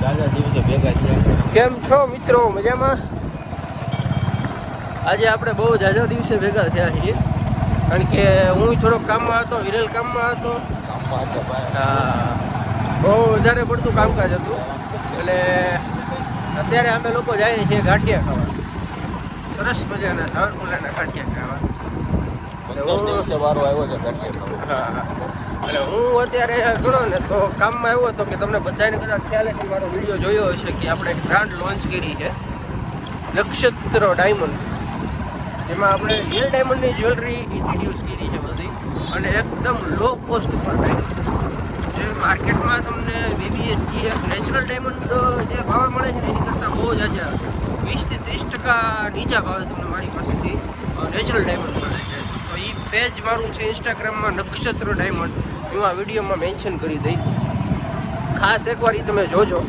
જાજા દિવસે ભેગા થયા. કેમ છો મિત્રો? મજામાં? આજે આપણે બહુ જાજા દિવસે ભેગા થયા છીએ, કારણ કે હું થોડોક કામમાં હતો, વિરેલ કામમાં હતો. હા, બહુ વધારે પડતું કામકાજ હતું, એટલે અત્યારે અમે લોકો જઈએ છીએ ગાંઠિયા ખાવા. સરસ મજાના સાવરકુંડલાના ગાંઠિયા ખાવા. દિવસે વારો આવ્યો છે ગાંઠિયા ખાવા. હા, એટલે હું અત્યારે ગણો ને તો કામમાં આવ્યો હતો કે તમને બધાને કદાચ ખ્યાલ છે, મારો વિડીયો જોયો હશે કે આપણે બ્રાન્ડ લોન્ચ કરી છે નક્ષત્ર ડાયમંડ, જેમાં આપણે રિયલ ડાયમંડની જ્વેલરી ઇન્ટ્રોડ્યુસ કરી છે બધી, અને એકદમ લો કોસ્ટ ઉપર થાય. જે માર્કેટમાં તમને BBS નેચરલ ડાયમંડ જે ભાવે મળે છે એની કરતાં બહુ જ આજે 20 થી 30% નીચા ભાવે તમને મારી પાસેથી નેચરલ ડાયમંડ મળે છે. તો એ પેજ મારું છે ઇન્સ્ટાગ્રામમાં નક્ષત્ર ડાયમંડ, હું આ વિડીયોમાં મેન્શન કરી દઈ. ખાસ એકવાર એ તમે જોજો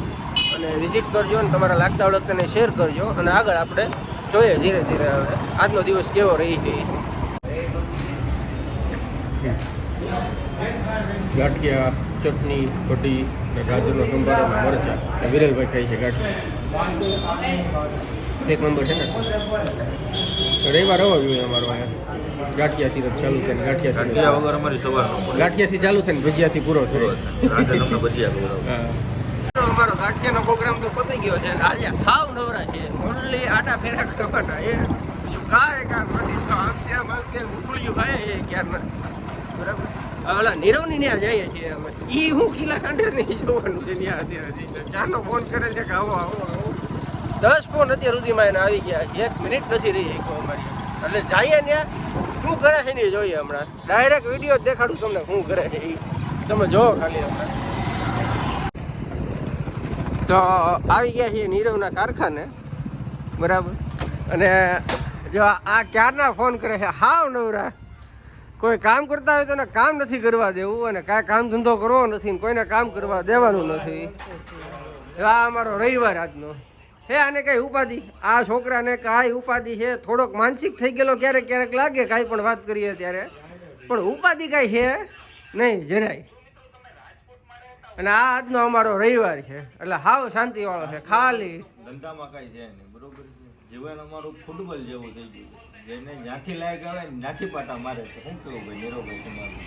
અને વિઝિટ કરજો, અને તમારા લાગતા વળગતાને શેર કરજો, અને આગળ આપણે જોઈએ ધીરે ધીરે હવે આજનો દિવસ કેવો રહી છે. ગાંઠિયા, ચટણી, કઢી, ગાજરનો સંભારો, મરચા. વિરેલભાઈ ખાઈ છે ગાંઠિયા, એક નંબર છે ને. રવિવાર હોવો જોઈએ અમારો અહીંયા. ગાંઠિયાથી તો ચાલુ છે ને, ગાંઠિયા વગર અમારી સવાર ગાંઠિયાથી ચાલુ છે ને ભજીયાથી પૂરો થાય. ભજીયા અમારો ગાંઠિયાનો પ્રોગ્રામ તો પતી ગયો છે. આજે હાવ નવરા છે, ઓનલી આટા ફેરા કરવાના. એ બીજું કાંઈ કામ નથી. તો આમ ત્યાં ઉકળ્યું ખાય એ ક્યારના, બરાબર. ઓલા નીરવની ત્યાં જઈએ છીએ અમે. એ હું કિલ્લા કાંઠે નહીં જોવાનું છે ત્યાં અત્યારે. ચારનો ફોન કરે છે કે આવો આવો આવો. 10 ફોન અત્યાર સુધીમાં એને આવી ગયા છે, 1 મિનિટ નથી રહી અમારી. એટલે જઈએ ત્યાં શું કરે છે નહીં જોઈએ. હમણાં ડાયરેક્ટ વિડીયો દેખાડું તમને શું કરે છે એ તમે જોવો ખાલી. હમણાં તો આવી ગયા છીએ નીરવના કારખાને, બરાબર. અને જો આ ક્યારના ફોન કરે છે, હાવ નવરા. કોઈ કામ કરતા હોય તો એને કામ નથી કરવા દેવું, અને કાંઈ કામ ધંધો કરવો નથી, ને કોઈને કામ કરવા દેવાનું નથી. આ અમારો રવિવાર આજનો હે. આને કઈ ઉપાધિ, આ છોકરાને કાંઈ ઉપાધિ છે? થોડોક માનસિક થઈ ગયેલો ક્યારેક ક્યારેક લાગે, કાંઈ પણ વાત કરીએ ત્યારે, પણ ઉપાધિ કાંઈ છે નહીં જરાય. અને આ આજનો અમારો રવિવાર છે, એટલે હાવ શાંતિ વાળો છે. ખાલી ધંધામાં કઈ છે નહીં, બરોબર છે. જીવન અમારું ફૂટબોલ જેવું થઈ ગયું છે. જેને જ્યાંથી લાયક આવે ને જ્યાંથી પાટા મારે છે. શું કેવું ભાઈ નીરવભાઈ તમારું?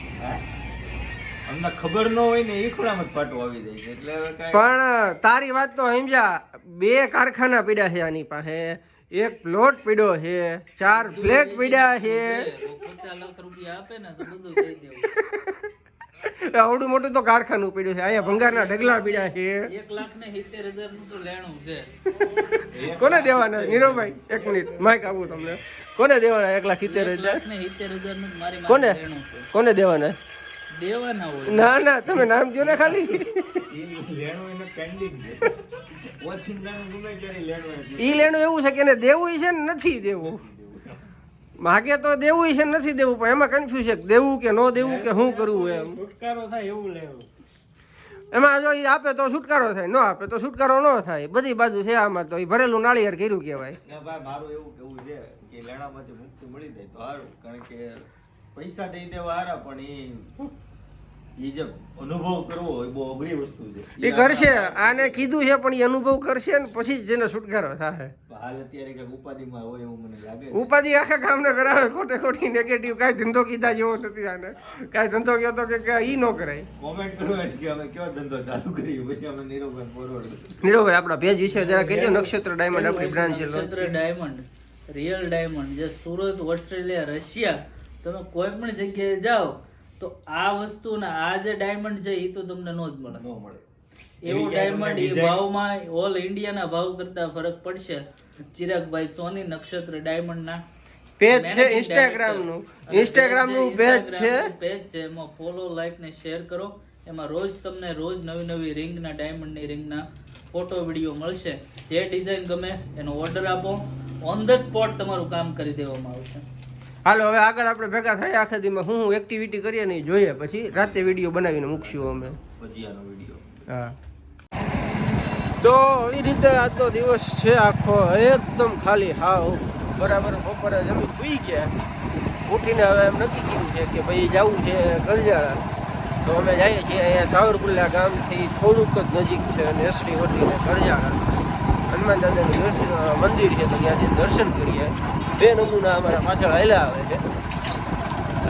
અમને ખબર ન હોય ને એ ખૂણામાં જ પાટો આવી જાય છે. એટલે પણ તારી વાત તો સમજ્યા, 2 કારખાના પીડ્યા છે આની પાસે, 1 પ્લોટ પીડ્યો છે, 4 ફ્લેટ પીડ્યા છે. 50 લાખ રૂપિયા આપે ને તો બધું દઈ દેવું. આવડું મોટું તો કારખાનું પીડ્યું છે. અહીંયા ભંગારના ઢગલા પીડ્યા છે. 1,70,000 નું તો લેણું છે. કોને દેવાના નીરવભાઈ? 1 મિનિટ માઇક આપું તમને. કોને દેવાના 1,70,000? 1,70,000 નું મારી કોને પાસે લેણું છે. કોને દેવાના? દેવાના હોય. ના ના, તમે નામ જો ને ખાલી. લેણું એને પેન્ડિંગ છે. ઓછીંદાનું ગમે ત્યારે લેણું છે. ઈ લેણું એવું છે કે એને દેવું છે ને નથી દેવું. માગે તો દેવું છે ને નથી દેવું, પણ એમાં કન્ફ્યુઝ છે દેવું કે ન દેવું કે શું કરવું એમ. છુટકારો થાય એવું લેવું. એમાં જો એ આપે તો છુટકારો થાય, ન આપે તો છુટકારો ન થાય. બધી બાજુ છે આમાં. તો એ ભરેલું નાળિયેર કર્યું કહેવાય. ના ભાઈ, મારું એવું કેવું છે કે લેણામાંથી મુક્તિ મળી જાય તો સારું, કારણ કે પૈસા દઈ દેવા હારા, પણ એ જે અનુભવ કરવો હોય બહુ અઘરી વસ્તુ છે. એ કરશે, આને કીધું છે, પણ એ અનુભવ કરશે ને પછી જ જેનો છુટકારો થાય. હાલ અત્યારે કઈક ઉપાધિમાં હોય એવું મને લાગે. ઉપાધિ આખા કામને કરાવે, ખોટે ખોટી નેગેટિવ. કાંઈ ધંધો કીધા જેવો નથી આને. કાંઈ ધંધો કહો તો કે ઈ ન કરાય. કોમેન્ટ કરવાની કે અમે કેવો ધંધો ચાલુ કરીએ, પછી અમે નીરવભાઈ ફોરવર્ડ. નીરવભાઈ આપણા પેજ વિશે જરા કહેજો. નક્ષત્ર ડાયમંડ આપણી બ્રાન્ડ છે. નક્ષત્ર ડાયમંડ, રિયલ ડાયમંડ, જે સુરત, ઓસ્ટ્રેલિયા, રશિયા, તમે કોઈ પણ જગ્યાએ જાઓ તો આ વસ્તુ ને આ જે ડાયમંડ છે એ તો તમને નો જ મળે. ન મળે એવું ડાયમંડ એ ભાવમાં ઓલ ઇન્ડિયાના ભાવ કરતા ફરક પડશે. ચિરાગભાઈ સોની નક્ષત્ર ડાયમંડ ના પેજ છે ઇન્સ્ટાગ્રામનું પેજ છે. એમાં ફોલો, લાઈક ને શેર કરો. એમાં રોજ તમને નવી નવી રિંગના, ડાયમંડની રિંગના ફોટો વિડીયો મળશે. જે ડિઝાઇન ગમે એનો ઓર્ડર આપો, ઓન ધ સ્પોટ તમારું કામ કરી દેવામાં આવશે. હાલો હવે આગળ આપણે ભેગા થાય આખા દીમાં હું એક્ટિવિટી કરીએ ને જોઈએ, પછી રાતે વિડીયો બનાવીને મૂકશું અમે ભજીયાનો વિડીયો. હા, તો એ રીતે આજનો દિવસ છે આખો એકદમ ખાલી હાવ. બરાબર બપોરે જમી સુઈ ગયા, ઉઠીને હવે એમ નક્કી કર્યું છે કે ભાઈ જવું છે કરજાળા. તો અમે જઈએ છીએ અહીંયા સાવરકુંડલા ગામથી થોડુંક જ નજીક છે નેસડી વટીને કરજાળા હનુમાન દાદાનું મંદિર છે, તો ત્યાંથી દર્શન કરીએ. 2 નમૂના અમારા પાછળ હાલ્યા આવે છે.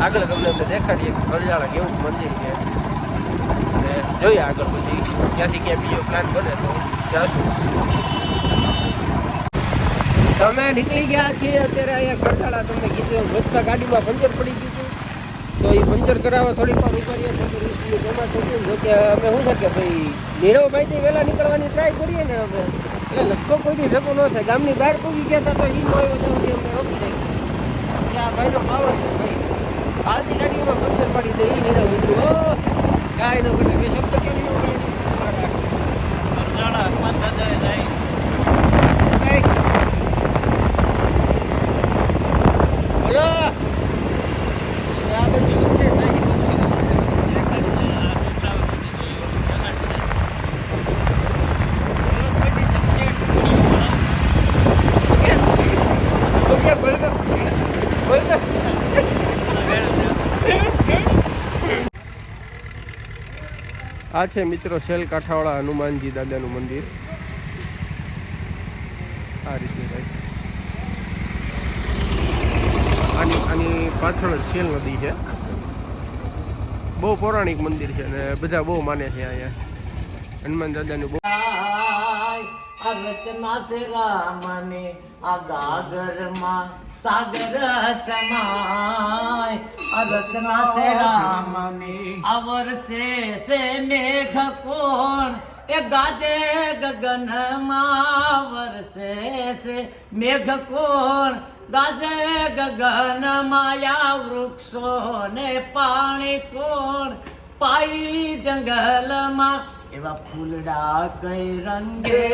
આગળ તમને અમને દેખાડીએ કે કરજાળા કેવું મંદિર છે, અને જોઈએ આગળ પછી ત્યાંથી ક્યાં બીજો પ્લાન બને તો જાશું. તમે નીકળી ગયા છીએ અત્યારે અહીંયા કરજાળા. તમને કીધું વધતા ગાડીમાં પંચર પડી ગયું હતું, તો એ પંચર કરાવવા થોડીક વાર ઉભા 15-20 મિનિટ એમાં થતું. જો કે અમે શું છે કે ભાઈ નીરવભાઈથી વહેલા નીકળવાની ટ્રાય કરીએ ને અમે, એટલે લગભગ કોઈથી ભેગું ન થાય. ગામની બહાર પૂગી ગયા હતા તો એ ન આવ્યો તો અમને રોકી જાય. આ ભાઈનો પાવર છે ભાઈ, આધી ગાડીઓમાં પંચર પડી જાય. એ નીરવ નીકળ્યું કાંઈ ન કરે. બે શબ્દ કેમ નહીં કરજાળા હનુમાન દાદાએ જાય. બોલો આ છે મિત્રો સેલ કાંઠાવાળા હનુમાનજી દાદાનું મંદિર. આ રીતે ભાઈ આની પાછળ જ સેલ નદી છે. બહુ પૌરાણિક મંદિર છે અને બધા બહુ માને છે અહીંયા હનુમાન દાદાનું. બહુ રચના સે રામને આ ગાગરમાં સાગર સમાય. રચના સે રામને આ વર્ષે સે મેઘ કોણ એ ગાજે ગગનમાં. વર્ષે સે મેઘ કોણ ગાજે ગગનમાં. યા વૃક્ષો ને પાણી કોણ પાઈ જંગલમાં. એવા ફૂલડા કઈ રંગે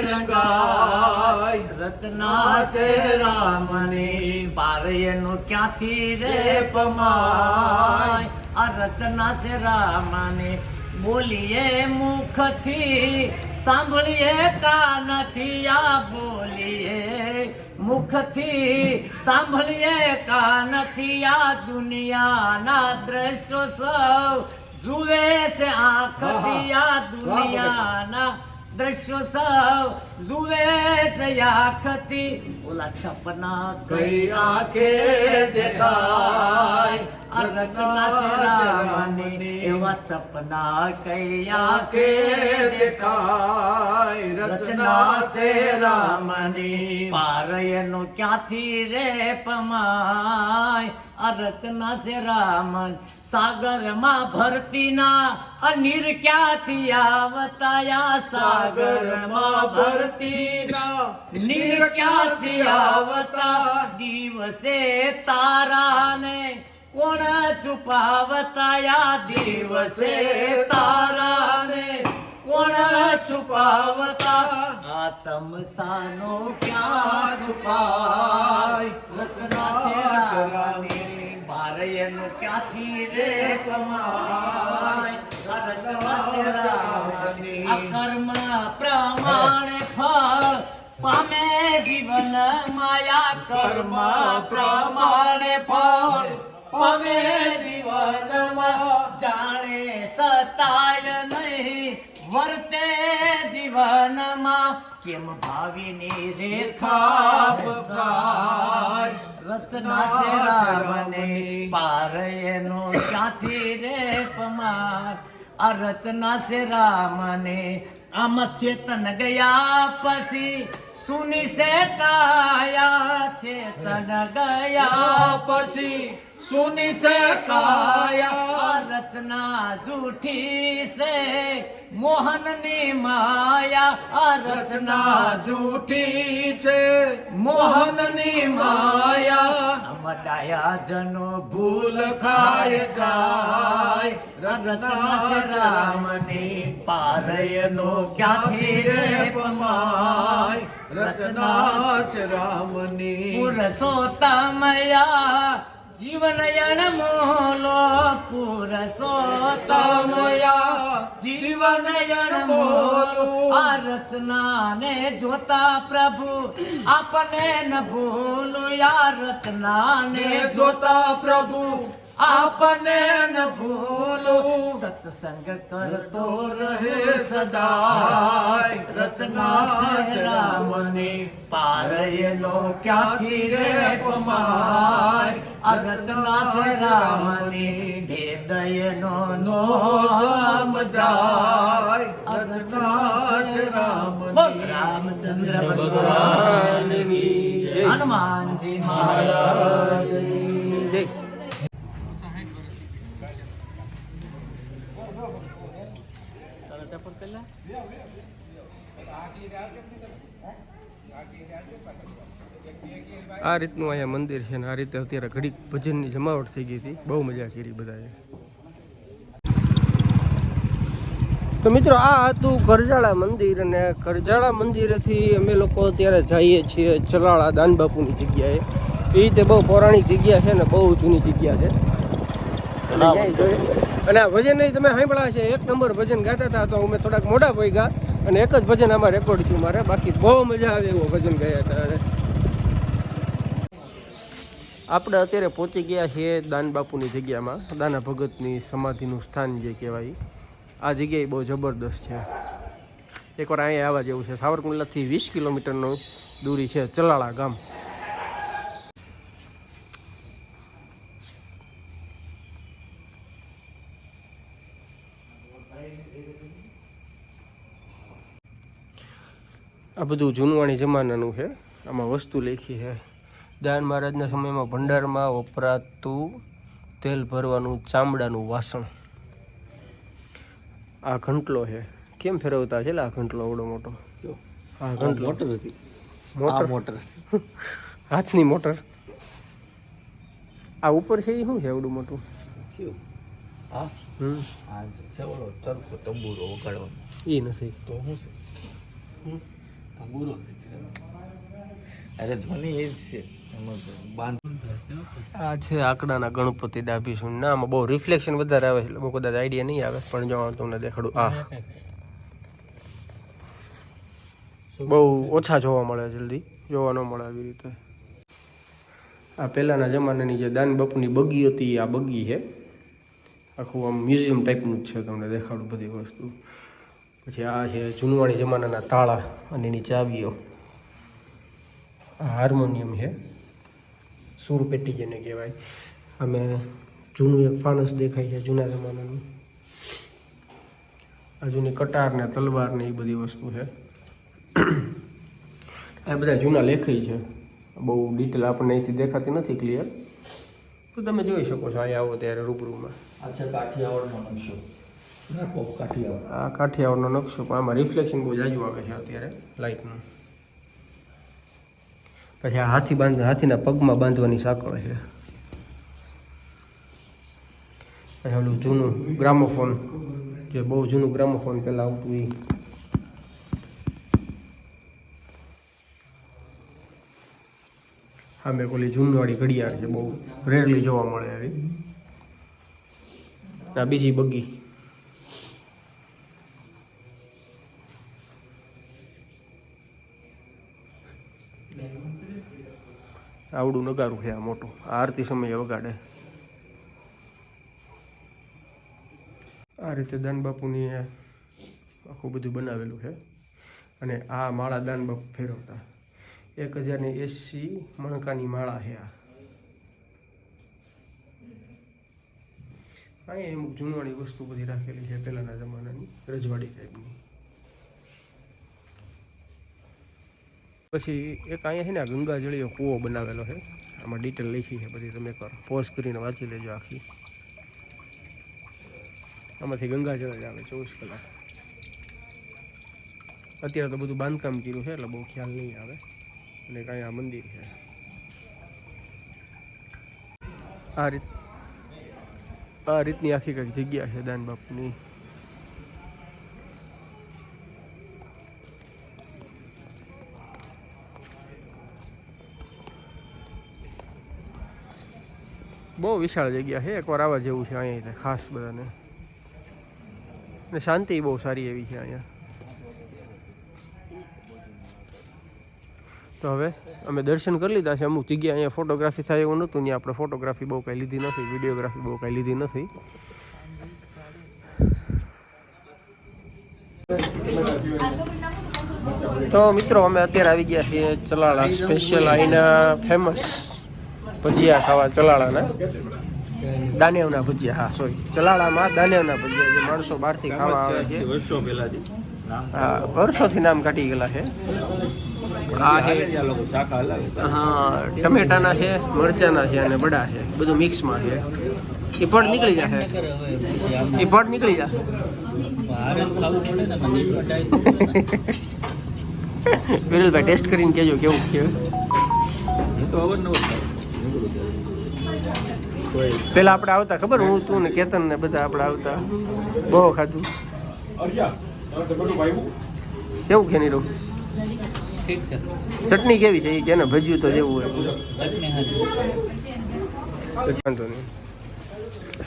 રંગાય. રત્ના છે રામની પારયનું ક્યાંથી રે પમાય. આ રત્ના છે રામની બોલીએ મુખથી સાંભળીએ કાનથી. આ બોલીએ મુખથી સાંભળીએ કાનથી. આ દુનિયાના દ્રશ્યો સૌ જુએ છે આંખથી. આ દુનિયાના દ્રશ્યો સૌ જુએ છે આંખથી. ઓલા સપના કઈ આંખે દેખાય. આ રચના છે રામની એવા સપના કઈ આંખે દેખાય. રચના છે રામની પારયનું ક્યાંથી રે પમાય. આ રચના છે રામન સાગરમાં ભરતીના અનીર ક્યાંથી આવતા. સાગરમાં ભરતીના નીર ક્યાંથી આવતા. દિવસે તારાને કોણ છુપાવતા. દિવસે તારાને કોણ છુપાવતા. આતમ સાનો ક્યાં છુપાય. રચના છે રામની પારયનું ક્યાંથી રે પમાય. રચના છે રામની આ કર્મ પ્રમાણે ફળ પામે જીવન માયા. કર્મ પ્રમાણે ફળ પામે જીવનમાં. જાણે સતાય નહીં વર્તે જીવનમાં. કેમ ભાવીની રેખા બસાય. રચના છે રામની પારયનું ક્યાંથી રે પમાર. આ રચના છે રામને આમ ચેતન ગયા પછી સુની સે કાયા. ચેતન ગયા પછી સુની સે કાયા. રચના જૂઠી સે મોહનની માયા. આ રચના જૂઠી છે મોહનની માયા. અમડાયા જનો ભૂલ ખાય જાય. રચના છે રામની પારયનો ક્યાંથી રે પમાય. રચના છે રામની પુરુષોત્તમયા જીવન અણમોલો. પુરુષોત્તમયા જીવન અણમોલો. આ રચનાને જોતા પ્રભુ આપને ન ભૂલું. આ રચનાને જોતા પ્રભુ આપને ન ભૂલો સત્સંગ કરતો રહે સદાય રચના છે રામની પારયનો ક્યાંથી રે પમાય આ રચના છે રામની હૃદયનો નો સમજાય આ રચના છે રામની રામચંદ્ર ભગવાનની જય હનુમાનજી મહારાજની જય આ રીતનું અહીંયા મંદિર છે ને આ રીતે અત્યારે ઘડીક ભજનની જમાવટ થઈ ગઈ હતી, બહુ મજા કરી બધાએ. તો મિત્રો આ હતું કરજાળા મંદિર, અને કરજાળા મંદિરેથી અમે લોકો અત્યારે જઈએ છીએ ચલાળા દાનબાપુની જગ્યાએ. એ રીતે બહુ પૌરાણિક જગ્યા છે ને બહુ જૂની જગ્યા છે. અને આ ભજન તમે સાંભળ્યા છે, 1 નંબર ભજન ગાતા હતા. તો અમે થોડાક મોડા પડી અને એક જ ભજન આમાં રેકોર્ડ થયું મારે, બાકી બહુ મજા આવે એવો ભજન ગયા હતા. આપણે અત્યારે પહોંચી ગયા છીએ દાનબાપુની જગ્યામાં, દાના ભગતની સમાધિનું સ્થાન જે કહેવાય. આ જગ્યાએ બહુ જબરદસ્ત છે, એકવાર અહીંયા આવવા જેવું છે. સાવરકુંડલાથી 20 કિલોમીટરનું દૂરી છે ચલાળા ગામ. આ બધું જૂનવાણી જમાનાનું છે. આમાં વસ્તુ લખી છે, દાન મહારાજના સમયમાં ભંડારમાં વપરાતું તેલ ભરવાનું ચામડાનું વાસણ. આ ઘંટલો છે, કેમ ફેરવતા છે આ ઘંટલો એવડો મોટો? હા ઘંટલો મોટર હતી, મોટર હાથની મોટર. આ ઉપર છે એ શું છે એવડું મોટું? હા આ સેવડો ચરખો તંબુરો વગાડવાનો એ નથી તો શું છે? તંબુરો અરે ધ્વનિ એ જ છે. આ છે આકડાના ગણપતિ ડાભી શું ના, આમાં બહુ રિફ્લેક્શન વધારે આવે છે એટલે બહુ કદાચ આઈડિયા નહીં આવે, પણ જો તમને દેખાડું. આ બહુ ઓછા જોવા મળે, જલ્દી જોવા ન મળે આવી રીતે. આ પહેલાંના જમાનાની જે દાન બાપુની બગી હતી, આ બગી છે. આખું આમ મ્યુઝિયમ ટાઈપનું જ છે, તમને દેખાડું બધી વસ્તુ. પછી આ છે જૂનવાણી જમાનાના તાળા અને એની ચાવીઓ. આ હાર્મોનિયમ છે, સૂર પેટી જેને કહેવાય. અમે જૂનું એક ફાનસ દેખાય છે જૂના જમાનાનું. આ જૂની કટાર ને તલવાર ને એ બધી વસ્તુ છે. આ બધા જૂના લેખાઈ છે, બહુ ડિટેલ આપણને અહીંથી દેખાતી નથી ક્લિયર, તો તમે જોઈ શકો છો અહીંયા આવો ત્યારે રૂબરૂમાં. આ છે કાઠિયાવાડનો નકશો. આ કાઠિયાવાડનો નકશો, પણ આમાં રિફ્લેક્શન બહુ જાજુ આવે છે અત્યારે લાઇટનું. પછી આ હાથીના પગમાં બાંધવાની સાંકળ છે. પછી ઓલું જૂનું ગ્રામોફોન, જે બહુ જૂનું ગ્રામોફોન પહેલાં આવતું એ. હા મેં ઓલી જૂનવાળી ઘડિયાળ છે, બહુ રેરલી જોવા મળે એવી. આ બીજી બગી. આવડું નગારું છે આ મોટું, આ આરતી સમયે વગાડે. આ રીતે દાનબાપુની આખું બધું બનાવેલું છે. અને આ માળા દાનબાપુ ફેરવતા. 1080 મણકાની માળા છે આ. અહીંયા અમુક જૂનવાણી વસ્તુ બધી રાખેલી છે પહેલાંના જમાનાની, રજવાડી ટાઈપની. પછી એક અહીંયા છે ને ગંગાજળીયો કૂવો બનાવેલો છે, આમાં ડિટેલ લખી છે બધી, તમે એકવાર પોઝ કરીને વાંચી લેજો આખી. આમાંથી ગંગાજળ જ આવે 24 કલાક. અત્યારે તો બધું બાંધકામ કર્યું છે એટલે બહુ ખ્યાલ નહીં આવે. અને કાંઈ આ મંદિર છે. આ રીતની આખી કંઈક જગ્યા છે દાનબાપુની. બહુ વિશાળ જગ્યા છે, એકવાર આવવા જેવું છે અહીંયા ખાસ બધાને. અને શાંતિ બહુ સારી એવી છે અહીંયા. તો હવે અમે દર્શન કરી લીધા છે. અમુક જગ્યાએ અહીંયા ફોટોગ્રાફી થાય એવું નહોતું, ત્યાં આપણે ફોટોગ્રાફી બહુ કાંઈ લીધી નથી, વિડીયોગ્રાફી બહુ કાંઈ લીધી નથી. તો મિત્રો અમે અત્યારે આવી ગયા છીએ ચલાળા, સ્પેશિયલ અહીંના ફેમસ ભજીયા ખાવા. ચલાળાના દાનેવના ભજીયા, હા સોરી, ચલાળામાં દાનેવના ભજીયા જે માણસો બહારથી ખાવા આવે છે. વર્ષો પહેલાથી હા, વર્ષોથી નામ કાઢી ગયેલા છે. આ છે શાખા હલાવે. હા, ટમેટાના છે, મરચાના છે અને બડા છે, બધું મિક્સમાં છે. એ પડ નીકળી જશે, એ પડ નીકળી જશે. વિરલભાઈ ટેસ્ટ કરીને કહેજો કેવું છે. એ તો અવારનવાર થાય. કોઈ પેલા આપણે આવતા ખબર, હું તું ને કેતન ને બધા આપણે આવતા, બહુ ખાધું. કેવું છે નીરવ? ઠીક છે. ચટણી કેવી છે એ કે ને, ભજીયું તો જેવું હોય. ચટણી હાજી. વાંધો નહીં.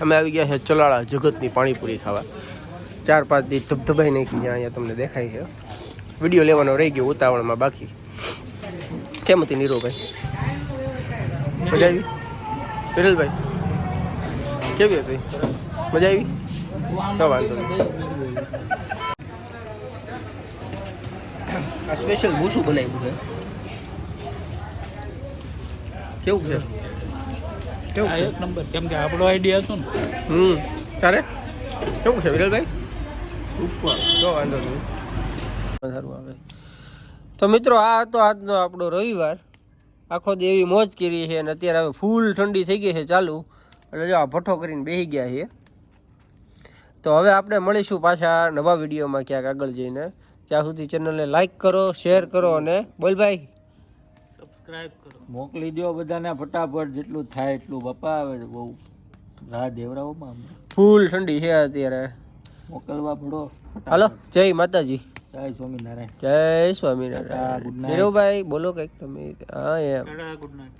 અમે આવી ગયા છે ચલાળા જગતની પાણીપુરી ખાવા. 4-5 દી ધબધબાઈ નાખી જ્યાં અહીંયા તમને દેખાય છે. વિડીયો લેવાનો રહી ગયો ઉતાવળમાં બાકી. કેમ હતી નીરુભાઈ? મજા આવી? વિરલભાઈ કેવી હતી? મજા આવી? તો વાંધો નહીં. આ સ્પેશિયલ ભૂસું બનાવ્યું છે. કેવું છે? કેવું આ છે? એક નંબર, કેમ કે આપણો આઈડિયા હતો ને. તારે કેવું છે વિરલભાઈ? તો વાંધો નહીં, સારું આવે. તો મિત્રો આ હતો આજનો આપણો રવિવાર. આખો દી એવી મોજ કરી છે અને અત્યારે હવે ફૂલ ઠંડી થઈ ગઈ છે ચાલુ, એટલે જો આ ભઠ્ઠો કરીને બેસી ગયા છે. તો હવે આપણે મળીશું પાછા નવા વિડીયોમાં ક્યાંક આગળ જઈને. ત્યાં સુધી ચેનલને લાઈક કરો, શેર કરો અને બોલ ભાઈ સબસ્ક્રાઇબ કરો. મોકલી દો બધાને ફટાફટ, જેટલું થાય એટલું. બાપા આવે બહુ રાહ દેવરાઓમાં ફૂલ ઠંડી છે અત્યારે. મોકલવા પડો. હાલો, જય માતાજી, જય સ્વામિનારાયણ. જય સ્વામિનારાયણ. good night. નીરવભાઈ બોલો કંઈક તમે. હા એમ. Good night.